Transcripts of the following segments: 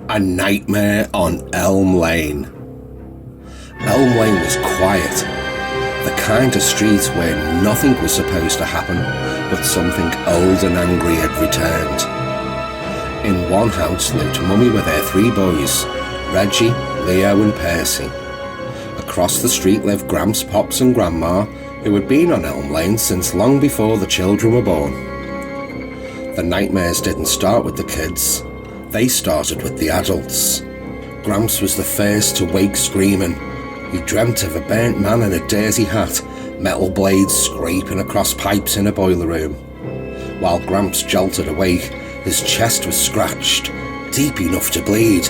A Nightmare on Elm Lane. Elm Lane was quiet, the kind of street where nothing was supposed to happen, but something old and angry had returned. In one house lived Mummy with her 3 boys, Reggie, Leo and Percy. Across the street lived Gramps, Pops and Grandma, who had been on Elm Lane since long before the children were born. The nightmares didn't start with the kids. They started with the adults. Gramps was the first to wake screaming. He dreamt of a burnt man in a dirty hat, metal blades scraping across pipes in a boiler room. While Gramps jolted awake, his chest was scratched, deep enough to bleed.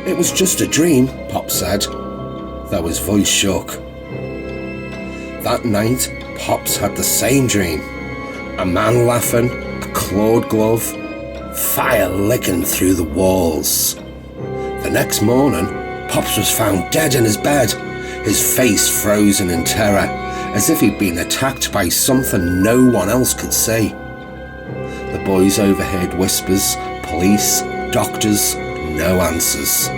"It was just a dream," Pop said, though his voice shook. That night, Pops had the same dream. A man laughing, a clawed glove, fire licking through the walls. The next morning, Pops was found dead in his bed, his face frozen in terror, as if he'd been attacked by something no one else could see. The boys overheard whispers, police, doctors, no answers.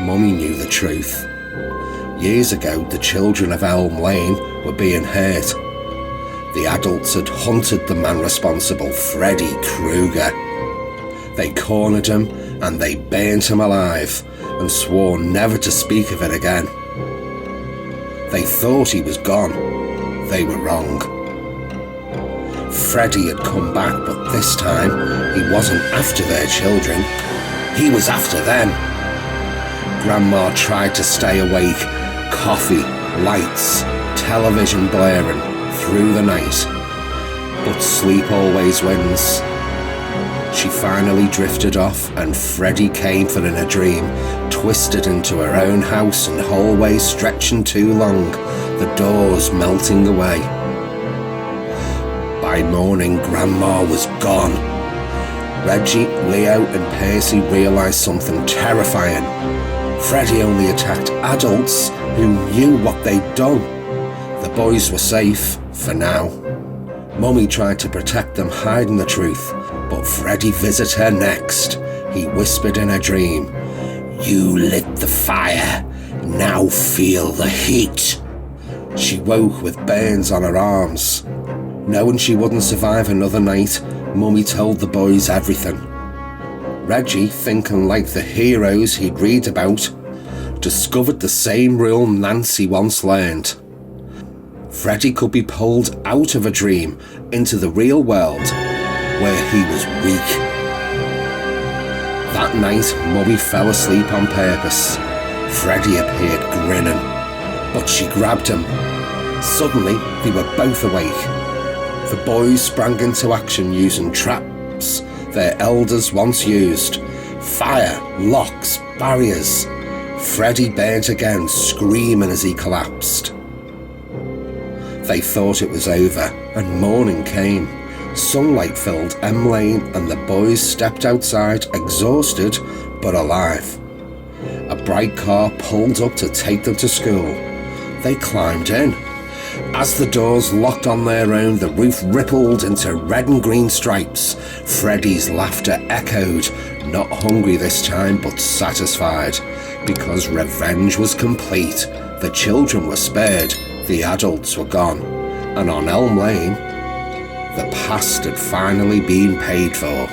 Mummy knew the truth. Years ago, the children of Elm Lane were being hurt. The adults had hunted the man responsible, Freddy Krueger. They cornered him and they burnt him alive and swore never to speak of it again. They thought he was gone. They were wrong. Freddy had come back, but this time he wasn't after their children. He was after them. Grandma tried to stay awake, coffee, lights, television blaring through the night. But sleep always wins. She finally drifted off and Freddy came for in a dream, twisted into her own house and hallway stretching too long, the doors melting away. By morning, Grandma was gone. Reggie, Leo and Percy realised something terrifying. Freddy only attacked adults who knew what they'd done. The boys were safe, for now. Mummy tried to protect them, hiding the truth, but Freddy visited her next. He whispered in her dream, "You lit the fire, now feel the heat." She woke with burns on her arms. Knowing she wouldn't survive another night, Mummy told the boys everything. Reggie, thinking like the heroes he'd read about, discovered the same rule Nancy once learned. Freddy could be pulled out of a dream into the real world, where he was weak. That night, Mummy fell asleep on purpose. Freddy appeared grinning, but she grabbed him. Suddenly, they were both awake. The boys sprang into action using traps their elders once used. Fire, locks, barriers. Freddy burnt again, screaming as he collapsed. They thought it was over, and morning came. Sunlight filled Elm Lane and the boys stepped outside, exhausted but alive. A bright car pulled up to take them to school. They climbed in. As the doors locked on their own, the roof rippled into red and green stripes. Freddy's laughter echoed, not hungry this time but satisfied, because revenge was complete. The children were spared, the adults were gone, and on Elm Lane, the past had finally been paid for.